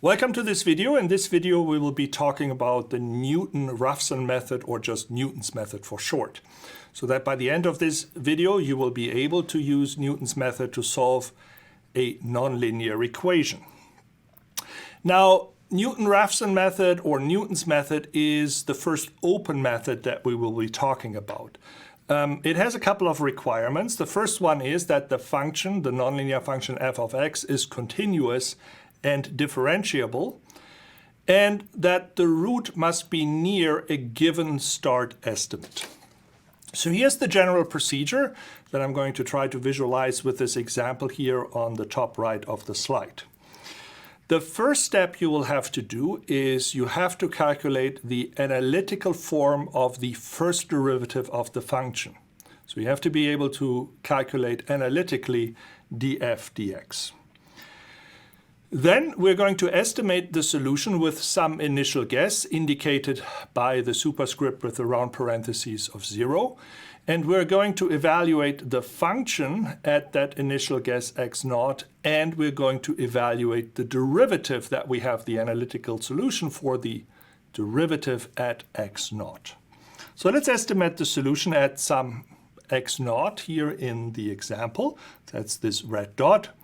Welcome to this video. In this video we will be talking about the Newton-Raphson method, or just Newton's method for short. So that by the end of this video you will be able to use Newton's method to solve a nonlinear equation. Now, Newton-Raphson method or Newton's method is the first open method that we will be talking about. It has a couple of requirements. The first one is that the function, the nonlinear function f of x, is continuous and differentiable, and that the root must be near a given start estimate. So here's the general procedure that I'm going to try to visualize with this example here on the top right of the slide. The first step you will have to do is you have to calculate the analytical form of the first derivative of the function. So you have to be able to calculate analytically df dx. Then we're going to estimate the solution with some initial guess indicated by the superscript with the round parentheses of 0. And we're going to evaluate the function at that initial guess x0, and we're going to evaluate the derivative that we have the analytical solution for, the derivative at x0. So let's estimate the solution at some x0 here in the example. That's this red dot.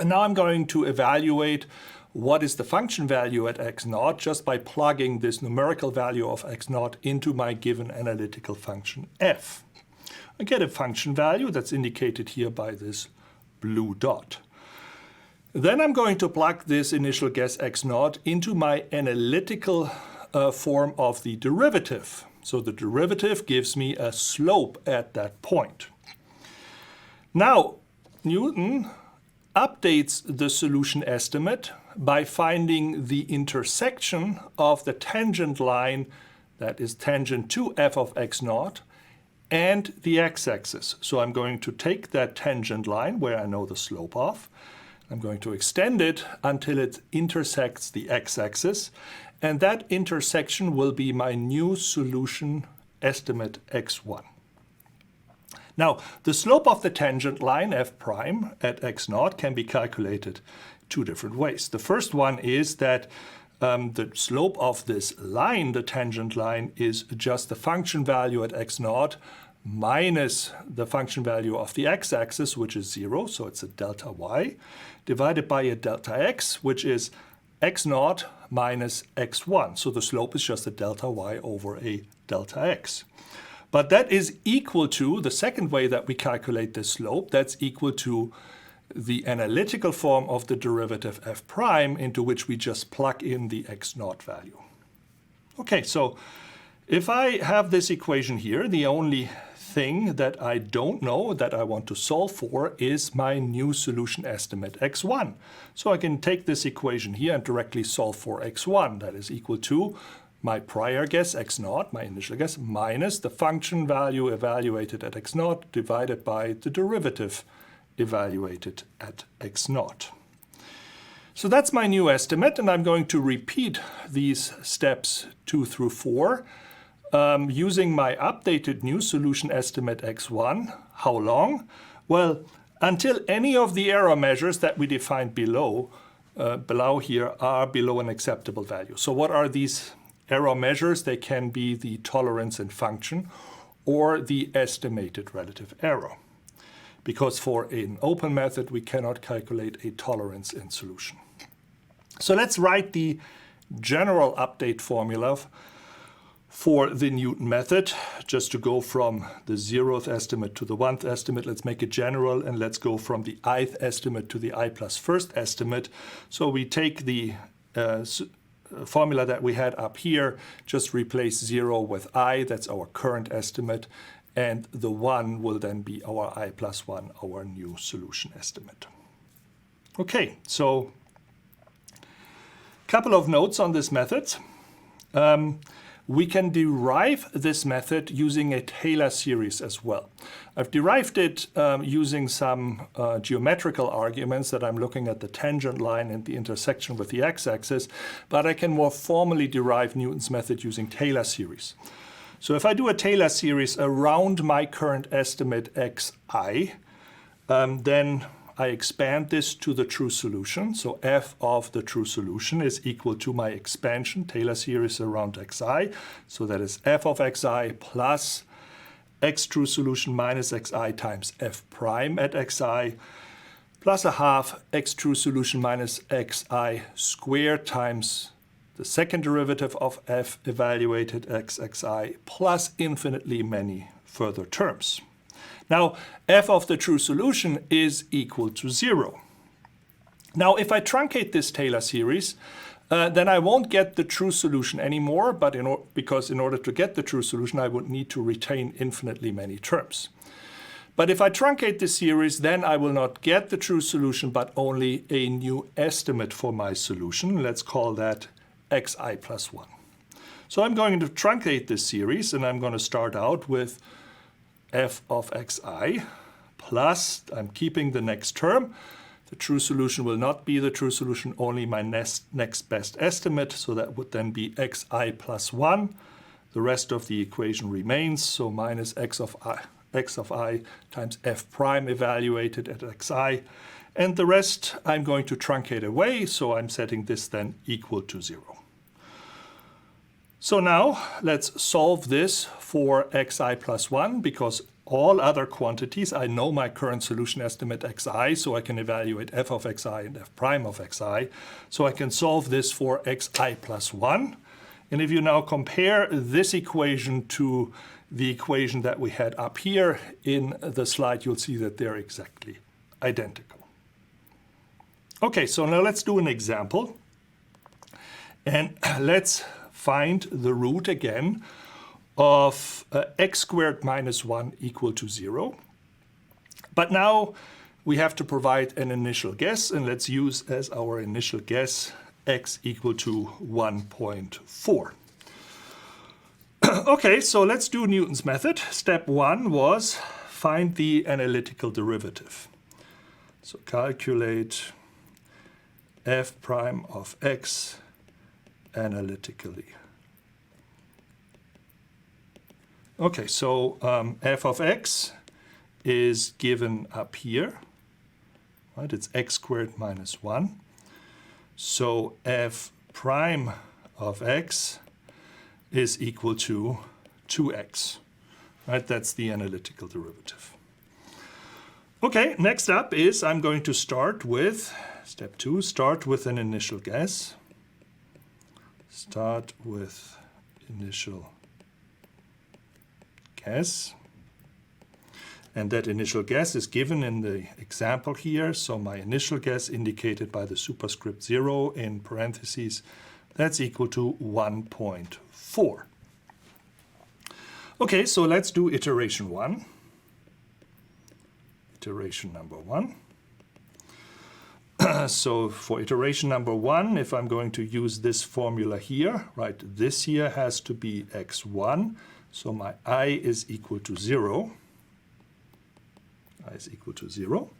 And now I'm going to evaluate what is the function value at x0 just by plugging this numerical value of x0 into my given analytical function f. I get a function value that's indicated here by this blue dot. Then I'm going to plug this initial guess x0 into my analytical form of the derivative. So the derivative gives me a slope at that point. Now, Newton updates the solution estimate by finding the intersection of the tangent line, that is tangent to f of x0, and the x-axis. So I'm going to take that tangent line where I know the slope of. I'm going to extend it until it intersects the x-axis, and that intersection will be my new solution estimate x1. Now, the slope of the tangent line f prime at x0 can be calculated two different ways. The first one is that the slope of this line, the tangent line, is just the function value at x0 minus the function value of the x-axis, which is 0, so it's a delta y, divided by a delta x, which is x0 minus x1. So the slope is just a delta y over a delta x. But that is equal to, the second way that we calculate this slope, that's equal to the analytical form of the derivative f prime, into which we just plug in the x0 value. Okay, so if I have this equation here, the only thing that I don't know that I want to solve for is my new solution estimate x1. So I can take this equation here and directly solve for x1. That is equal to my prior guess x0, my initial guess, minus the function value evaluated at x0 divided by the derivative evaluated at x0. So that's my new estimate, and I'm going to repeat these steps 2 through 4 using my updated new solution estimate x1. How long? Well, until any of the error measures that we defined below here are below an acceptable value. So what are these error measures? They can be the tolerance in function or the estimated relative error. Because for an open method, we cannot calculate a tolerance in solution. So let's write the general update formula for the Newton method. Just to go from the 0th estimate to the 1st estimate, let's make it general, and let's go from the ith estimate to the I plus first estimate. So we take the formula that we had up here, just replace 0 with I, that's our current estimate, and the 1 will then be our I plus 1, our new solution estimate. Okay, so a couple of notes on this method. We can derive this method using a Taylor series as well. I've derived it using some geometrical arguments that I'm looking at the tangent line and the intersection with the x-axis, but I can more formally derive Newton's method using Taylor series. So if I do a Taylor series around my current estimate xi, then I expand this to the true solution. So f of the true solution is equal to my expansion, Taylor series around xi. So that is f of xi plus x true solution minus xi times f prime at xi plus a half x true solution minus xi squared times the second derivative of f evaluated xi plus infinitely many further terms. Now, f of the true solution is equal to 0. Now, if I truncate this Taylor series, then I won't get the true solution anymore, but because in order to get the true solution, I would need to retain infinitely many terms. But if I truncate this series, then I will not get the true solution, but only a new estimate for my solution. Let's call that xi plus 1. So I'm going to truncate this series, and I'm going to start out with f of xi plus, I'm keeping the next term. The true solution will not be the true solution, only my next best estimate. So that would then be xi plus 1. The rest of the equation remains, so minus x of I times f prime evaluated at xi. And the rest I'm going to truncate away, so I'm setting this then equal to 0. So now let's solve this for xi plus 1, because all other quantities, I know my current solution estimate xi, so I can evaluate f of xi and f prime of xi. So I can solve this for xi plus 1. And if you now compare this equation to the equation that we had up here in the slide, you'll see that they're exactly identical. Okay, so now let's do an example. And let's find the root again of x squared minus 1 equal to 0. But now we have to provide an initial guess, and let's use as our initial guess x equal to 1.4. Okay, so let's do Newton's method. Step 1 was find the analytical derivative. So calculate f prime of x analytically. Okay, so f of x is given up here, right? It's x squared minus 1. So f prime of x is equal to 2x, right? That's the analytical derivative. Okay, next up is I'm going to start with, step 2, start with an initial guess. Start with initial guess. And that initial guess is given in the example here. So my initial guess indicated by the superscript 0 in parentheses, that's equal to 1.4. Okay, so let's do iteration 1. Iteration number 1. So for iteration number 1, if I'm going to use this formula here, right, this here has to be x1. So my I is equal to 0. I is equal to 0.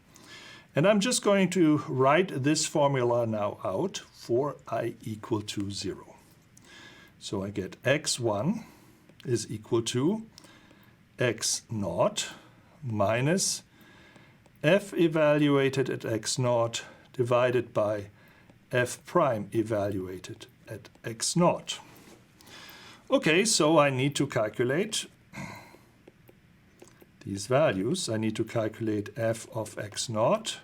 And I'm just going to write this formula now out for I equal to 0. So I get x1 is equal to x0 minus f evaluated at x0 divided by f prime evaluated at x0. Okay, so I need to calculate these values. I need to calculate f of x0.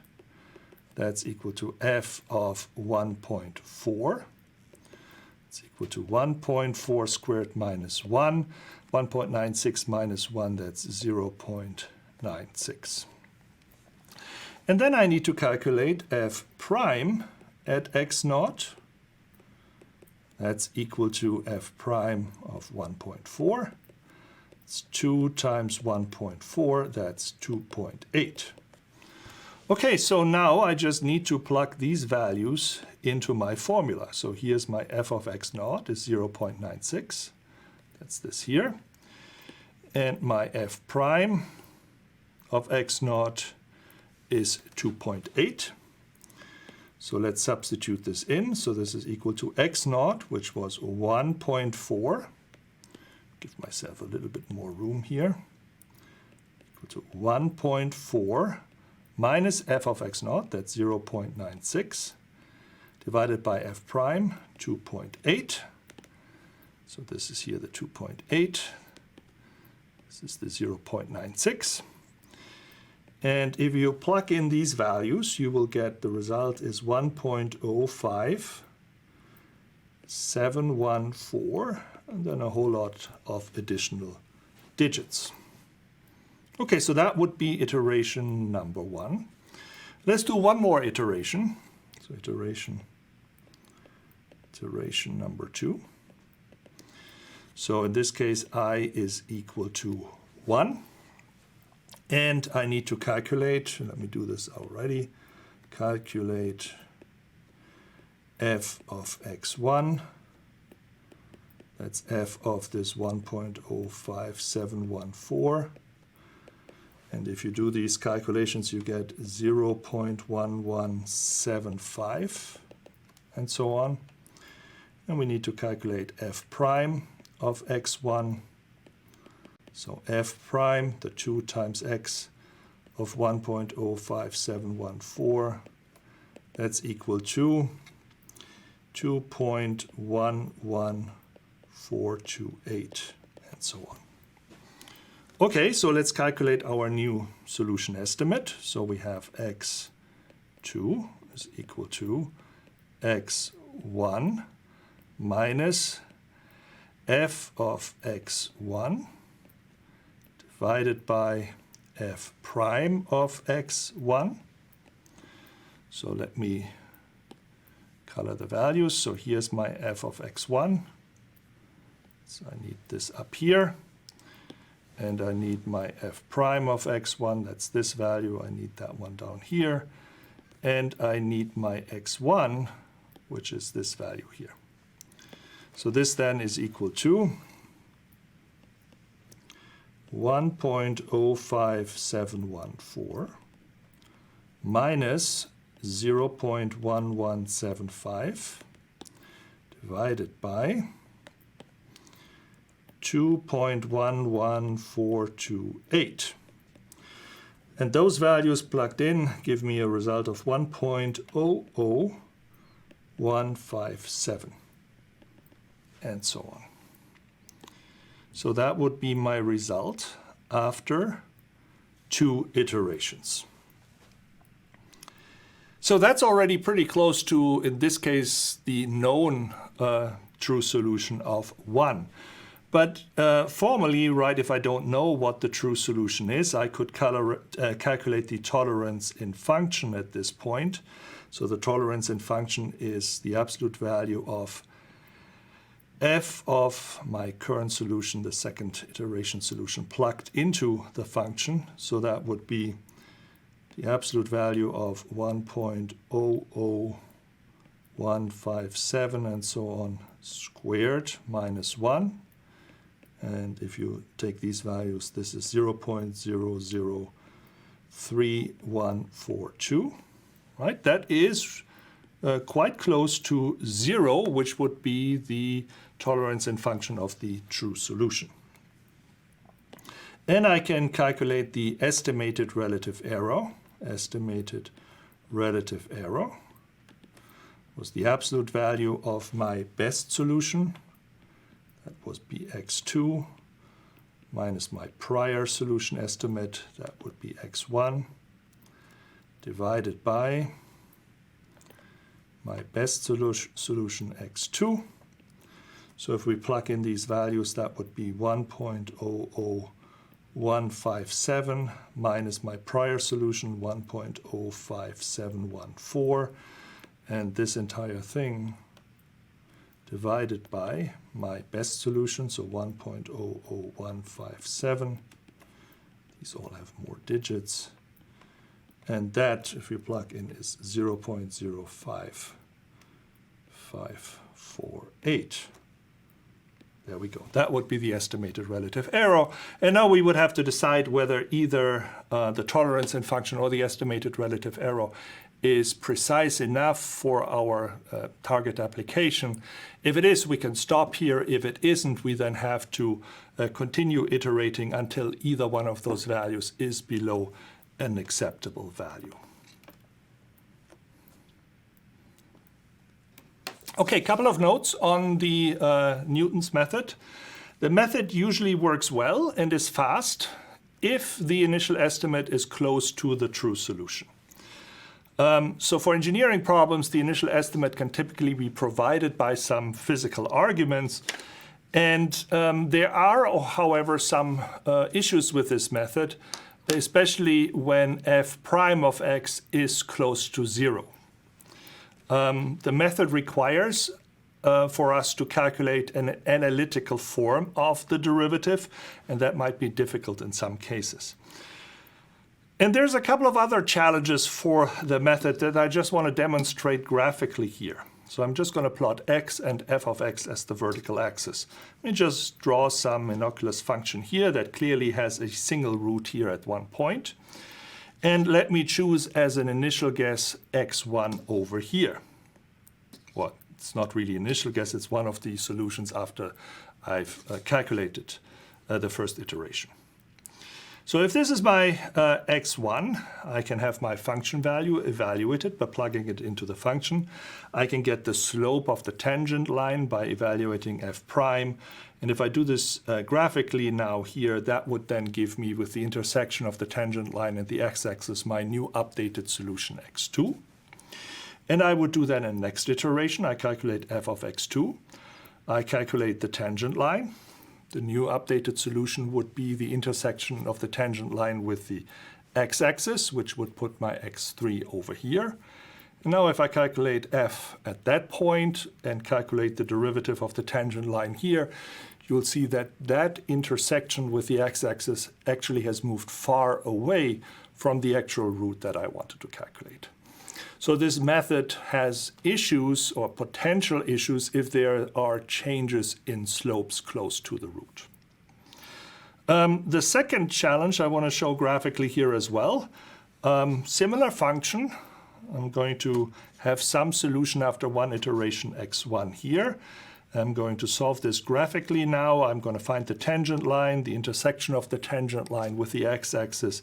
That's equal to f of 1.4. It's equal to 1.4 squared minus 1. 1.96 minus 1, that's 0.96. And then I need to calculate f prime at x0. That's equal to f prime of 1.4. It's 2 times 1.4, that's 2.8. Okay, so now I just need to plug these values into my formula. So here's my f of x0 is 0.96. That's this here. And my f prime of x0 is 2.8. So let's substitute this in. So this is equal to x0, which was 1.4. Give myself a little bit more room here. Equal to 1.4 minus f of x naught, that's 0.96, divided by f prime, 2.8. So this is here the 2.8. This is the 0.96. And if you plug in these values, you will get the result is 1.05714, and then a whole lot of additional digits. Okay, so that would be iteration number 1. Let's do one more iteration. So iteration number 2. So in this case, I is equal to 1. And I need to calculate, let me do this already, calculate f of x1. That's f of this 1.05714. And if you do these calculations, you get 0.1175 and so on. And we need to calculate f prime of x1. So f prime, the 2 times x of 1.05714, that's equal to 2.11428, and so on. Okay, so let's calculate our new solution estimate. So we have x2 is equal to x1 minus f of x1 divided by f prime of x1. So let me color the values. So here's my f of x1. So I need this up here. And I need my f prime of x1. That's this value. I need that one down here. And I need my x1, which is this value here. So this then is equal to 1.05714 minus 0.1175 divided by 2.11428. And those values plugged in give me a result of 1.00157, and so on. So that would be my result after 2 iterations. So that's already pretty close to, in this case, the known true solution of 1. But formally, right, if I don't know what the true solution is, I could calculate the tolerance in function at this point. So the tolerance in function is the absolute value of f of my current solution, the second iteration solution, plugged into the function. So that would be the absolute value of 1.00157 and so on squared minus 1. And if you take these values, this is 0.003142. Right? That is quite close to 0, which would be the tolerance in function of the true solution. And I can calculate the estimated relative error. Estimated relative error was the absolute value of my best solution. That was bx2 minus my prior solution estimate. That would be x1 divided by my best solution x2. So if we plug in these values, that would be 1.00157 minus my prior solution, 1.05714. And this entire thing divided by my best solution, so 1.00157. These all have more digits. And that, if we plug in, is 0.05548. There we go. That would be the estimated relative error. And now we would have to decide whether either the tolerance in function or the estimated relative error is precise enough for our target application. If it is, we can stop here. If it isn't, we then have to continue iterating until either one of those values is below an acceptable value. Okay, couple of notes on the Newton's method. The method usually works well and is fast if the initial estimate is close to the true solution. So for engineering problems, the initial estimate can typically be provided by some physical arguments. And there are, however, some issues with this method, especially when f prime of x is close to 0. The method requires for us to calculate an analytical form of the derivative, and that might be difficult in some cases. And there's a couple of other challenges for the method that I just want to demonstrate graphically here. So I'm just going to plot x and f of x as the vertical axis. Let me just draw some innocuous function here that clearly has a single root here at one point. And let me choose as an initial guess x1 over here. Well, it's not really initial guess, it's one of the solutions after I've calculated the first iteration. So if this is my x1, I can have my function value evaluated by plugging it into the function. I can get the slope of the tangent line by evaluating f prime. And if I do this graphically now here, that would then give me, with the intersection of the tangent line and the x-axis, my new updated solution x2. And I would do that in the next iteration. I calculate f of x2. I calculate the tangent line. The new updated solution would be the intersection of the tangent line with the x-axis, which would put my x3 over here. And now if I calculate f at that point and calculate the derivative of the tangent line here, you'll see that that intersection with the x-axis actually has moved far away from the actual root that I wanted to calculate. So this method has issues or potential issues if there are changes in slopes close to the root. The second challenge I want to show graphically here as well. Similar function. I'm going to have some solution after one iteration x1 here. I'm going to solve this graphically now. I'm going to find the tangent line. The intersection of the tangent line with the x-axis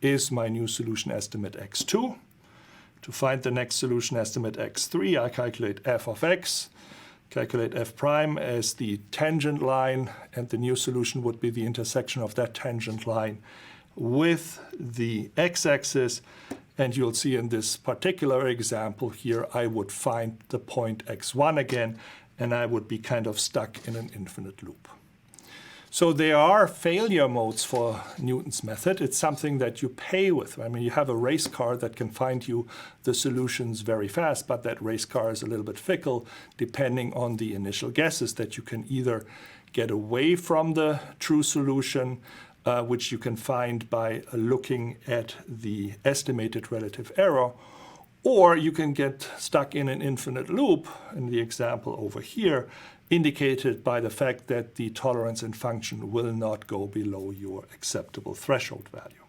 is my new solution estimate x2. To find the next solution estimate x3, I calculate f of x, calculate f prime as the tangent line, and the new solution would be the intersection of that tangent line with the x-axis. And you'll see in this particular example here, I would find the point x1 again, and I would be kind of stuck in an infinite loop. So there are failure modes for Newton's method. It's something that you pay with. I mean, you have a race car that can find you the solutions very fast, but that race car is a little bit fickle depending on the initial guesses that you can either get away from the true solution, which you can find by looking at the estimated relative error, or you can get stuck in an infinite loop, in the example over here, indicated by the fact that the tolerance in function will not go below your acceptable threshold value.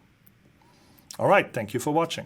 All right, thank you for watching.